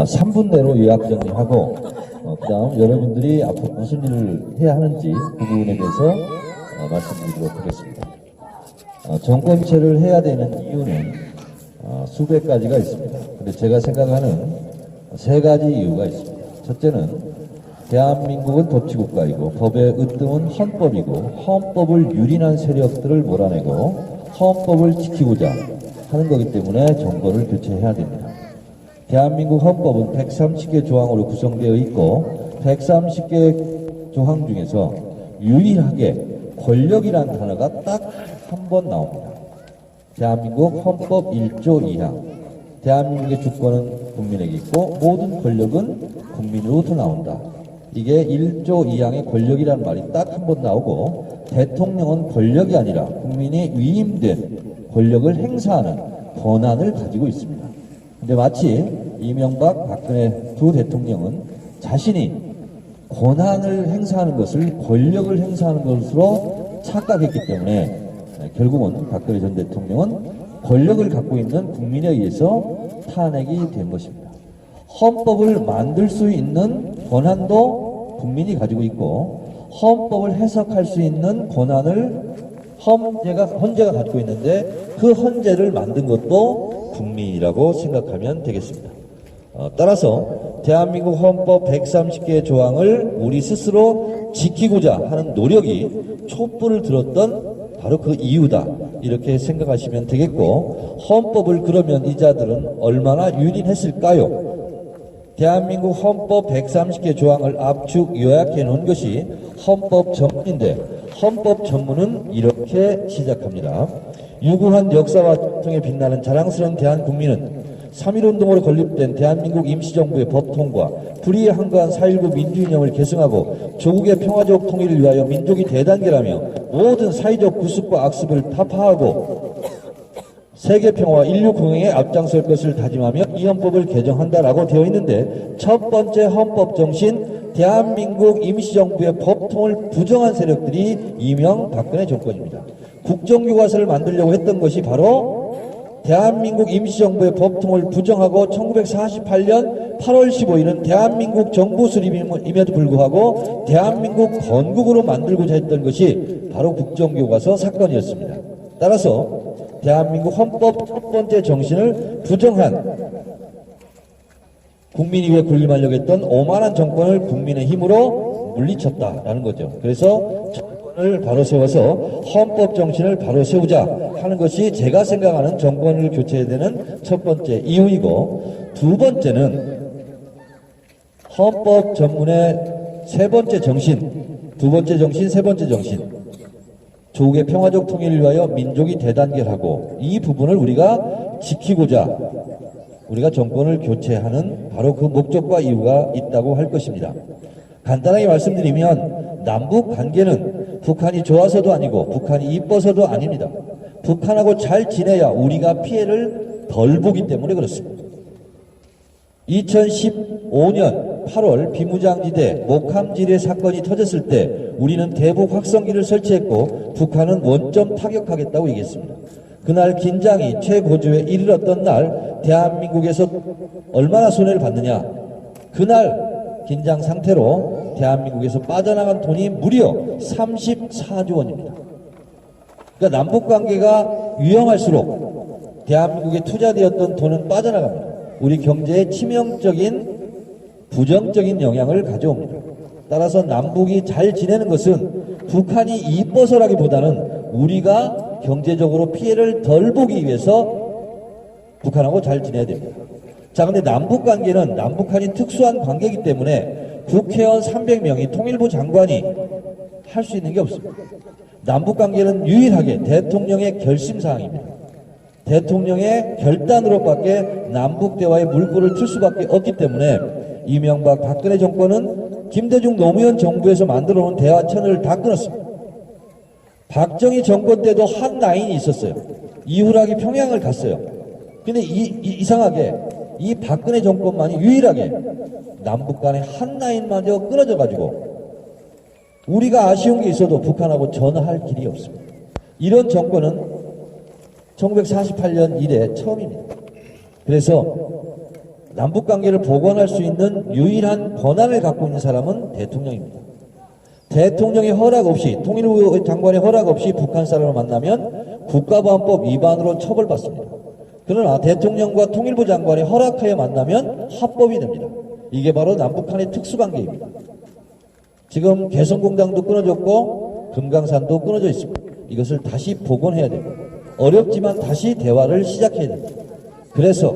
3분 내로 요약 정리하고 그다음 여러분들이 앞으로 무슨 일을 해야 하는지 그 부분에 대해서 말씀드리도록 하겠습니다. 정권체를 해야 되는 이유는 수백 가지가 있습니다. 근데 제가 생각하는 세 가지 이유가 있습니다. 첫째는 대한민국은 법치국가이고 법의 으뜸은 헌법이고 헌법을 유린한 세력들을 몰아내고 헌법을 지키고자 하는 거기 때문에 정권을 교체해야 됩니다. 대한민국 헌법은 130개 조항으로 구성되어 있고 130개 조항 중에서 유일하게 권력이라는 단어가 딱 한 번 나옵니다. 대한민국 헌법 1조 2항 대한민국의 주권은 국민에게 있고 모든 권력은 국민으로부터 나온다. 이게 1조 2항의 권력이라는 말이 딱 한 번 나오고 대통령은 권력이 아니라 국민이 위임된 권력을 행사하는 권한을 가지고 있습니다. 근데 마치 이명박, 박근혜 두 대통령은 자신이 권한을 행사하는 것을 권력을 행사하는 것으로 착각했기 때문에 결국은 박근혜 전 대통령은 권력을 갖고 있는 국민에 의해서 탄핵이 된 것입니다. 헌법을 만들 수 있는 권한도 국민이 가지고 있고 헌법을 해석할 수 있는 권한을 헌재가 가지고 있는데 그 헌재를 만든 것도 국민이라고 생각하면 되겠습니다. 따라서 대한민국 헌법 130개의 조항을 우리 스스로 지키고자 하는 노력이 촛불을 들었던 바로 그 이유다. 이렇게 생각하시면 되겠고 헌법을 그러면 이 자들은 얼마나 유린했을까요? 대한민국 헌법 130개 조항을 압축 요약해 놓은 것이 헌법 전문인데 헌법 전문은 이렇게 시작합니다. 유구한 역사와 통해 빛나는 자랑스러운 대한국민은 3.1운동으로 건립된 대한민국 임시정부의 법 통과, 불의에 한가한 4.19 민주이념을 계승하고 조국의 평화적 통일을 위하여 민족이 대단결하며 모든 사회적 구습과 악습을 타파하고 세계평화와 인류 공행에 앞장설 것을 다짐하며 이 헌법을 개정한다라고 되어 있는데 첫 번째 헌법 정신 대한민국 임시정부의 법통을 부정한 세력들이 이명박근혜 정권입니다. 국정교과서를 만들려고 했던 것이 바로 대한민국 임시정부의 법통을 부정하고 1948년 8월 15일은 대한민국 정부 수립임에도 불구하고 대한민국 건국으로 만들고자 했던 것이 바로 국정교과서 사건이었습니다. 따라서 대한민국 헌법 첫 번째 정신을 부정한 국민 위에 군림하려고 했던 오만한 정권을 국민의 힘으로 물리쳤다라는 거죠. 그래서 정권을 바로 세워서 헌법 정신을 바로 세우자 하는 것이 제가 생각하는 정권을 교체해야 되는 첫 번째 이유이고 두 번째는 헌법 전문의 세 번째 정신, 두 번째 정신, 세 번째 정신 조국의 평화적 통일을 위하여 민족이 대단결하고 이 부분을 우리가 지키고자 우리가 정권을 교체하는 바로 그 목적과 이유가 있다고 할 것입니다. 간단하게 말씀드리면 남북 관계는 북한이 좋아서도 아니고 북한이 이뻐서도 아닙니다. 북한하고 잘 지내야 우리가 피해를 덜 보기 때문에 그렇습니다. 2015년 8월 비무장지대 목함지뢰 사건이 터졌을 때 우리는 대북 확성기를 설치했고 북한은 원점 타격하겠다고 얘기했습니다. 그날 긴장이 최고조에 이르렀던 날 대한민국에서 얼마나 손해를 봤느냐. 그날 긴장 상태로 대한민국에서 빠져나간 돈이 무려 34조 원입니다. 그러니까 남북관계가 위험할수록 대한민국에 투자되었던 돈은 빠져나갑니다. 우리 경제에 치명적인 부정적인 영향을 가져옵니다. 따라서 남북이 잘 지내는 것은 북한이 이뻐서라기보다는 우리가 경제적으로 피해를 덜 보기 위해서 북한하고 잘 지내야 됩니다. 자, 근데 남북관계는 남북한이 특수한 관계이기 때문에 국회의원 300명이 통일부 장관이 할 수 있는 게 없습니다. 남북관계는 유일하게 대통령의 결심사항입니다. 대통령의 결단으로밖에 남북대화의 물꼬를 틀 수밖에 없기 때문에 이명박 박근혜 정권은 김대중 노무현 정부에서 만들어 놓은 대화 채널을 다 끊었습니다. 박정희 정권 때도 한 라인이 있었어요. 이후락이 평양을 갔어요. 근데 이상하게 이 박근혜 정권만이 유일하게 남북 간의 한 라인마저 끊어져 가지고 우리가 아쉬운 게 있어도 북한하고 전화할 길이 없습니다. 이런 정권은 1948년 이래 처음입니다. 그래서 남북관계를 복원할 수 있는 유일한 권한을 갖고 있는 사람은 대통령입니다. 대통령의 허락 없이, 통일부 장관의 허락 없이 북한 사람을 만나면 국가보안법 위반으로 처벌받습니다. 그러나 대통령과 통일부 장관의 허락하에 만나면 합법이 됩니다. 이게 바로 남북한의 특수관계입니다. 지금 개성공단도 끊어졌고 금강산도 끊어져 있습니다. 이것을 다시 복원해야 됩니다. 어렵지만 다시 대화를 시작해야 됩니다. 그래서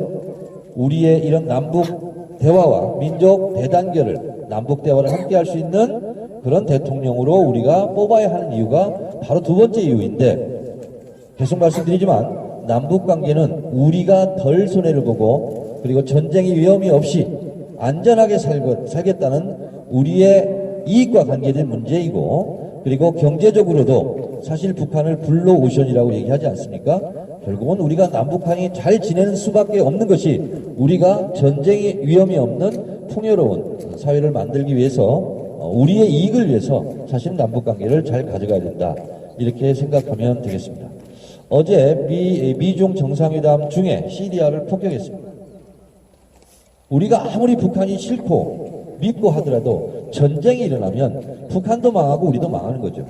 우리의 이런 남북 대화와 민족 대단결을, 남북 대화를 함께 할 수 있는 그런 대통령으로 우리가 뽑아야 하는 이유가 바로 두 번째 이유인데, 계속 말씀드리지만 남북 관계는 우리가 덜 손해를 보고 그리고 전쟁의 위험이 없이 안전하게 살겠다는 우리의 이익과 관계된 문제이고, 그리고 경제적으로도 사실 북한을 블루 오션이라고 얘기하지 않습니까? 결국은 우리가 남북한이 잘 지내는 수밖에 없는 것이, 우리가 전쟁의 위험이 없는 풍요로운 사회를 만들기 위해서, 우리의 이익을 위해서 사실 남북관계를 잘 가져가야 된다, 이렇게 생각하면 되겠습니다. 어제 미중 정상회담 중에 시리아를 폭격했습니다. 우리가 아무리 북한이 싫고 믿고 하더라도 전쟁이 일어나면 북한도 망하고 우리도 망하는 거죠.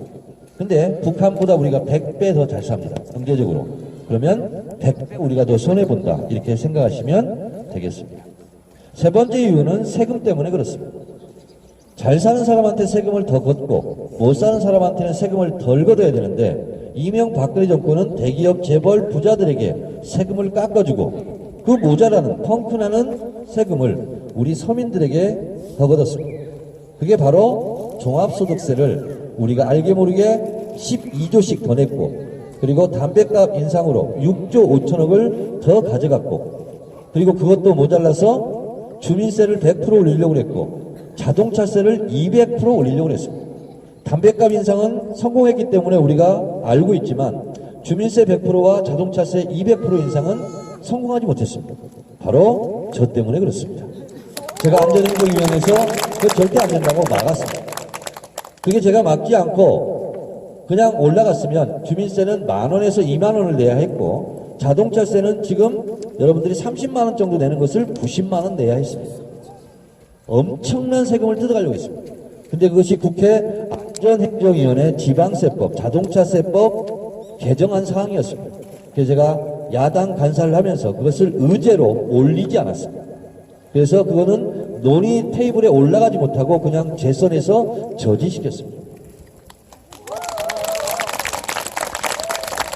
근데 북한보다 우리가 100배 더 잘 삽니다, 경제적으로. 그러면 100배 우리가 더 손해본다, 이렇게 생각하시면 되겠습니다. 세 번째 이유는 세금 때문에 그렇습니다. 잘 사는 사람한테 세금을 더 걷고 못 사는 사람한테는 세금을 덜 걷어야 되는데, 이명박근혜 정권은 대기업 재벌 부자들에게 세금을 깎아주고 그 모자라는 펑크나는 세금을 우리 서민들에게 더 걷었습니다. 그게 바로 종합소득세를 우리가 알게 모르게 12조씩 더 냈고, 그리고 담배값 인상으로 6조 5천억을 더 가져갔고, 그리고 그것도 모자라서 주민세를 100% 올리려고 했고 자동차세를 200% 올리려고 했습니다. 담배값 인상은 성공했기 때문에 우리가 알고 있지만 주민세 100%와 자동차세 200% 인상은 성공하지 못했습니다. 바로 저 때문에 그렇습니다. 제가 안전행정위원회에서 그 절대 안 된다고 막았습니다. 그게 제가 막지 않고 그냥 올라갔으면 주민세는 10,000원에서 20,000원을 내야 했고, 자동차세는 지금 여러분들이 30만원 정도 내는 것을 90만원 내야 했습니다. 엄청난 세금을 뜯어가려고 했습니다. 근데 그것이 국회 안전행정위원회 지방세법, 자동차세법 개정안 사항이었습니다. 그래서 제가 야당 간사를 하면서 그것을 의제로 올리지 않았습니다. 그래서 그거는 논의 테이블에 올라가지 못하고 그냥 재선에서 저지시켰습니다.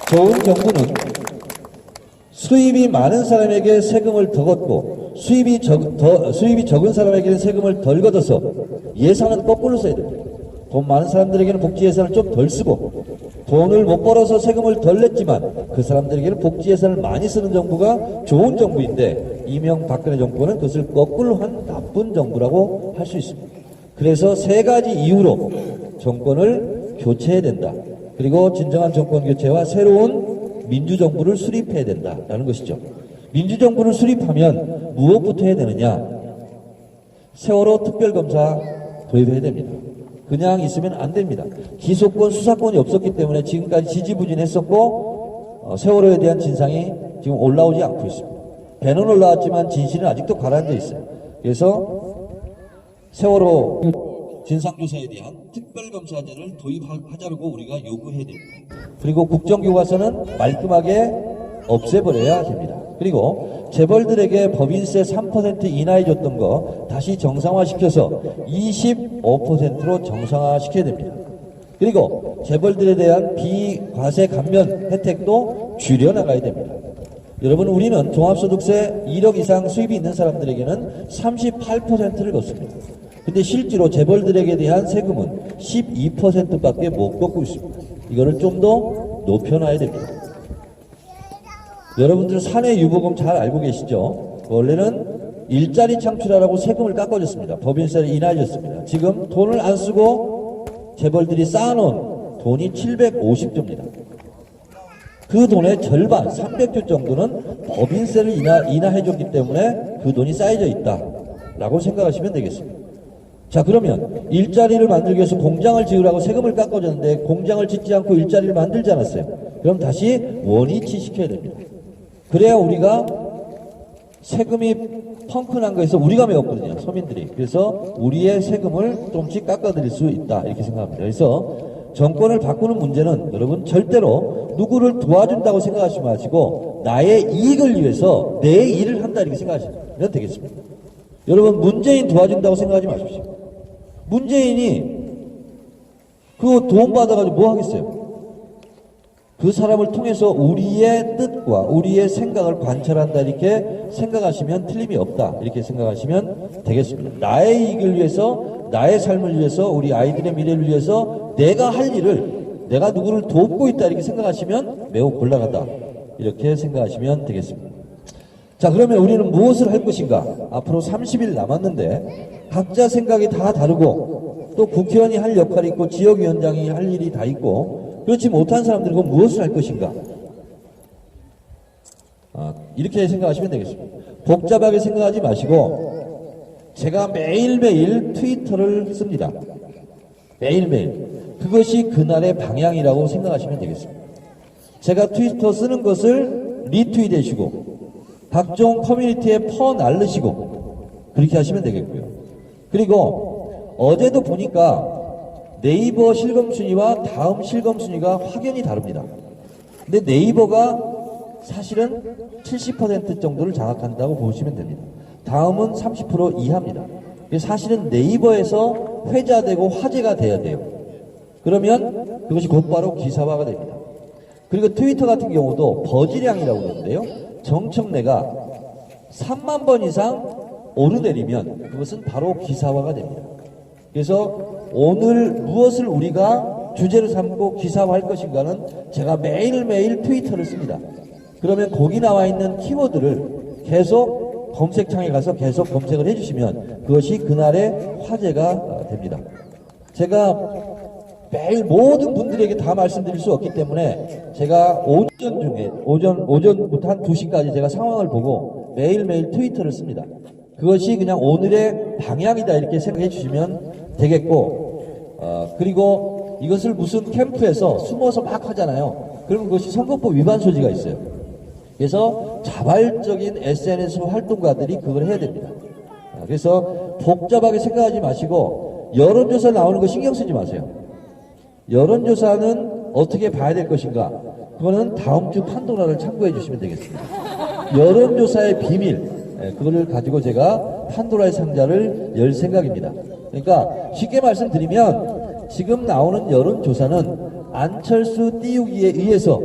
좋은 정부는 수입이 많은 사람에게 세금을 더 걷고 수입이 적은 사람에게는 세금을 덜 걷어서 예산은 거꾸로 써야 됩니다. 돈 많은 사람들에게는 복지 예산을 좀 덜 쓰고, 돈을 못 벌어서 세금을 덜 냈지만 그 사람들에게는 복지 예산을 많이 쓰는 정부가 좋은 정부인데, 이명박근혜 정권은 그것을 거꾸로 한 나쁜 정부라고 할 수 있습니다. 그래서 세 가지 이유로 정권을 교체해야 된다. 그리고 진정한 정권 교체와 새로운 민주정부를 수립해야 된다라는 것이죠. 민주정부를 수립하면 무엇부터 해야 되느냐? 세월호 특별검사 도입해야 됩니다. 그냥 있으면 안 됩니다. 기소권, 수사권이 없었기 때문에 지금까지 지지부진했었고, 세월호에 대한 진상이 지금 올라오지 않고 있습니다. 배는 올라왔지만 진실은 아직도 가라앉아 있어요. 그래서 세월호 진상조사에 대한 특별검사제를 도입하자고 우리가 요구해야 됩니다. 그리고 국정교과서는 말끔하게 없애버려야 됩니다. 그리고 재벌들에게 법인세 3% 인하해줬던 거 다시 정상화시켜서 25%로 정상화시켜야 됩니다. 그리고 재벌들에 대한 비과세 감면 혜택도 줄여나가야 됩니다. 여러분, 우리는 종합소득세 1억 이상 수입이 있는 사람들에게는 38%를 걷습니다. 근데 실제로 재벌들에게 대한 세금은 12%밖에 못 걷고 있습니다. 이거를 좀 더 높여놔야 됩니다. 여러분들 사내 유보금 잘 알고 계시죠? 원래는 일자리 창출하라고 세금을 깎아줬습니다. 법인세를 인하해줬습니다. 지금 돈을 안 쓰고 재벌들이 쌓아놓은 돈이 750조입니다. 그 돈의 절반, 300조 정도는 법인세를 인하해줬기 때문에 그 돈이 쌓여져 있다라고 생각하시면 되겠습니다. 자, 그러면 일자리를 만들기 위해서 공장을 지으라고 세금을 깎아줬는데 공장을 짓지 않고 일자리를 만들지 않았어요. 그럼 다시 원위치 시켜야 됩니다. 그래야 우리가 세금이 펑크난 거에서 우리가 메웠거든요, 서민들이. 그래서 우리의 세금을 조금씩 깎아드릴 수 있다, 이렇게 생각합니다. 그래서 정권을 바꾸는 문제는 여러분 절대로 누구를 도와준다고 생각하지 마시고 나의 이익을 위해서 내 일을 한다, 이렇게 생각하시면 되겠습니다. 여러분, 문재인 도와준다고 생각하지 마십시오. 문재인이 그거 돈 받아가지고 뭐 하겠어요? 그 사람을 통해서 우리의 뜻과 우리의 생각을 관철한다, 이렇게 생각하시면 틀림이 없다, 이렇게 생각하시면 되겠습니다. 나의 이익을 위해서, 나의 삶을 위해서, 우리 아이들의 미래를 위해서 내가 할 일을, 내가 누구를 돕고 있다, 이렇게 생각하시면 매우 곤란하다, 이렇게 생각하시면 되겠습니다. 자, 그러면 우리는 무엇을 할 것인가? 앞으로 30일 남았는데 각자 생각이 다 다르고 또 국회의원이 할 역할이 있고 지역위원장이 할 일이 다 있고 그렇지 못한 사람들은 그럼 무엇을 할 것인가? 이렇게 생각하시면 되겠습니다. 복잡하게 생각하지 마시고 제가 매일매일 트위터를 씁니다. 매일매일. 그것이 그날의 방향이라고 생각하시면 되겠습니다. 제가 트위터 쓰는 것을 리트윗 해주시고 각종 커뮤니티에 퍼날르시고 그렇게 하시면 되겠고요. 그리고 어제도 보니까 네이버 실검 순위와 다음 실검 순위가 확연히 다릅니다. 근데 네이버가 사실은 70% 정도를 장악한다고 보시면 됩니다. 다음은 30% 이하입니다. 사실은 네이버에서 회자되고 화제가 돼야 돼요. 그러면 그것이 곧바로 기사화가 됩니다. 그리고 트위터 같은 경우도 버즈량이라고 그러는데요. 정청래가 3만 번 이상 오르내리면 그것은 바로 기사화가 됩니다. 그래서 오늘 무엇을 우리가 주제로 삼고 기사화할 것인가는 제가 매일매일 트위터를 씁니다. 그러면 거기 나와 있는 키워드를 계속 검색창에 가서 계속 검색을 해주시면 그것이 그날의 화제가 됩니다. 제가 매일 모든 분들에게 다 말씀드릴 수 없기 때문에 제가 오전부터 한 2시까지 제가 상황을 보고 매일매일 트위터를 씁니다. 그것이 그냥 오늘의 방향이다, 이렇게 생각해 주시면 되겠고, 그리고 이것을 무슨 캠프에서 숨어서 막 하잖아요. 그러면 그것이 선거법 위반 소지가 있어요. 그래서 자발적인 SNS 활동가들이 그걸 해야 됩니다. 그래서 복잡하게 생각하지 마시고 여론조사 나오는 거 신경 쓰지 마세요. 여론조사는 어떻게 봐야 될 것인가? 그거는 다음 주 판도라를 참고해 주시면 되겠습니다. 여론조사의 비밀, 그거를 가지고 제가 판도라의 상자를 열 생각입니다. 그러니까 쉽게 말씀드리면 지금 나오는 여론조사는 안철수 띄우기에 의해서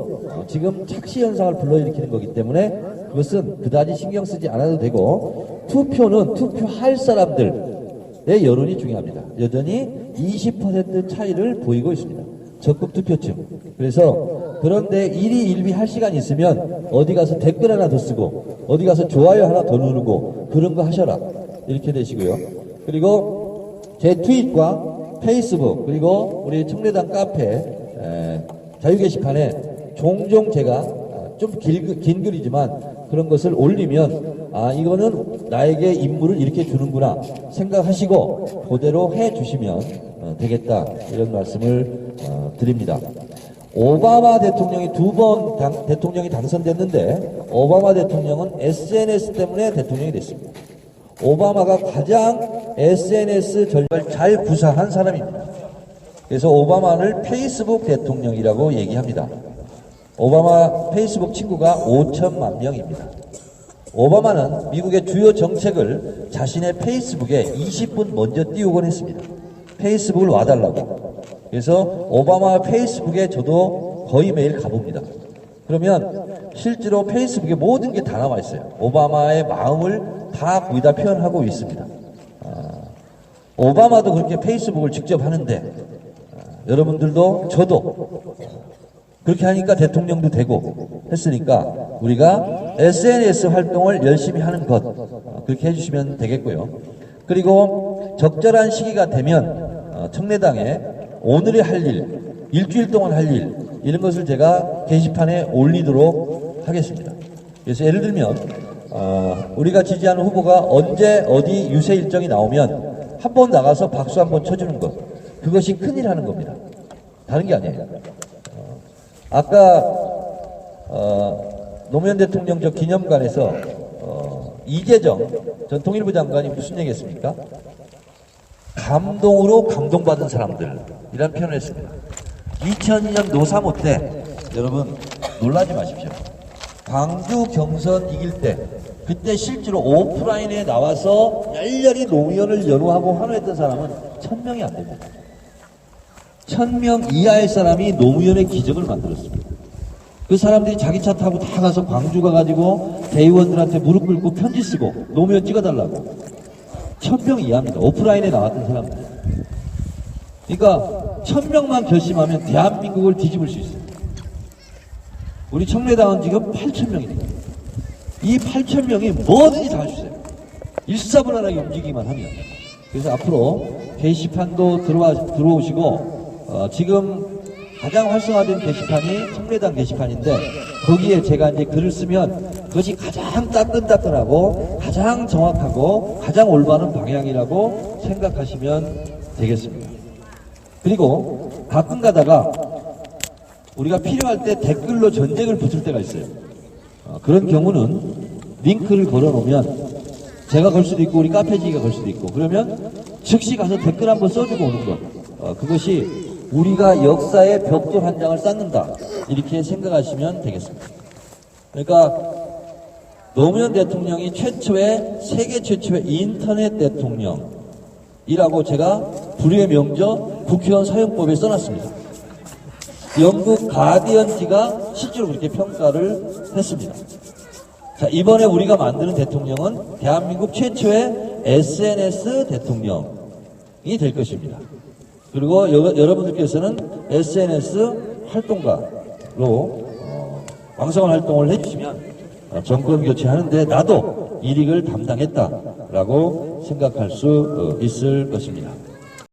지금 착시 현상을 불러일으키는 거기 때문에 그것은 그다지 신경 쓰지 않아도 되고, 투표는 투표할 사람들의 여론이 중요합니다. 여전히 20% 차이를 보이고 있습니다. 적극 투표층. 그래서 그런데 일희일비 할 시간이 있으면 어디 가서 댓글 하나 더 쓰고 어디 가서 좋아요 하나 더 누르고 그런 거 하셔라, 이렇게 되시고요. 그리고 제 트윗과 페이스북 그리고 우리 청래당 카페 자유 게시판에 종종 제가 좀 긴 글이지만 그런 것을 올리면 이거는 나에게 임무를 이렇게 주는구나 생각하시고 그대로 해 주시면 되겠다, 이런 말씀을 드립니다. 오바마 대통령이 2번 대통령이 당선됐는데 오바마 대통령은 SNS 때문에 대통령이 됐습니다. 오바마가 가장 SNS 전략을 잘 구사한 사람입니다. 그래서 오바마를 페이스북 대통령이라고 얘기합니다. 오바마 페이스북 친구가 5천만 명입니다. 오바마는 미국의 주요 정책을 자신의 페이스북에 20분 먼저 띄우곤 했습니다. 페이스북을 와달라고. 그래서 오바마 페이스북에 저도 거의 매일 가봅니다. 그러면 실제로 페이스북에 모든 게 다 나와 있어요. 오바마의 마음을 다 거의 다 표현하고 있습니다. 오바마도 그렇게 페이스북을 직접 하는데 여러분들도 저도 그렇게 하니까 대통령도 되고 했으니까 우리가 SNS 활동을 열심히 하는 것, 그렇게 해주시면 되겠고요. 그리고 적절한 시기가 되면 청래당에 오늘의 할 일, 일주일 동안 할 일, 이런 것을 제가 게시판에 올리도록 하겠습니다. 그래서 예를 들면 우리가 지지하는 후보가 언제 어디 유세 일정이 나오면 한번 나가서 박수 한번 쳐주는 것, 그것이 큰일 하는 겁니다. 다른 게 아니에요. 아까 노무현 대통령 저 기념관에서 이재정 전 통일부 장관이 무슨 얘기했습니까? 감동으로 감동받은 사람들이라는 표현을 했습니다. 2002년 노사모 때 여러분 놀라지 마십시오. 광주 경선 이길 때 그때 실제로 오프라인에 나와서 열렬히 노무현을 연호하고 환호했던 사람은 1000명이 안 됩니다. 1000명 이하의 사람이 노무현의 기적을 만들었습니다. 그 사람들이 자기 차 타고 다 가서 광주 가가지고 대의원들한테 무릎 꿇고 편지 쓰고 노무현 찍어달라고. 1000명 이하입니다. 오프라인에 나왔던 사람들. 그러니까 1000명만 결심하면 대한민국을 뒤집을 수 있어요. 우리 청래당은 지금 8000명입니다. 이 8000명이 뭐든지 다 할 수 있어요. 일사불란하게 움직이기만 하면. 그래서 앞으로 게시판도 들어오시고 지금 가장 활성화된 게시판이 청래당 게시판인데 거기에 제가 이제 글을 쓰면 그것이 가장 따끈따끈하고 가장 정확하고 가장 올바른 방향이라고 생각하시면 되겠습니다. 그리고 가끔 가다가 우리가 필요할 때 댓글로 전쟁을 붙을 때가 있어요. 그런 경우는 링크를 걸어놓으면 제가 걸 수도 있고 우리 카페지기가 걸 수도 있고 그러면 즉시 가서 댓글 한번 써주고 오는 것. 그것이 우리가 역사의 벽돌 한 장을 쌓는다. 이렇게 생각하시면 되겠습니다. 그러니까 노무현 대통령이 세계 최초의 인터넷 대통령이라고 제가 불후의 명저 국회의원 사용법에 써놨습니다. 영국 가디언지가 실제로 그렇게 평가를 했습니다. 자, 이번에 우리가 만드는 대통령은 대한민국 최초의 SNS 대통령이 될 것입니다. 그리고 여러분들께서는 SNS 활동가로 왕성한 활동을 해주시면 정권 교체하는데 나도 일익을 담당했다라고 생각할 수 있을 것입니다.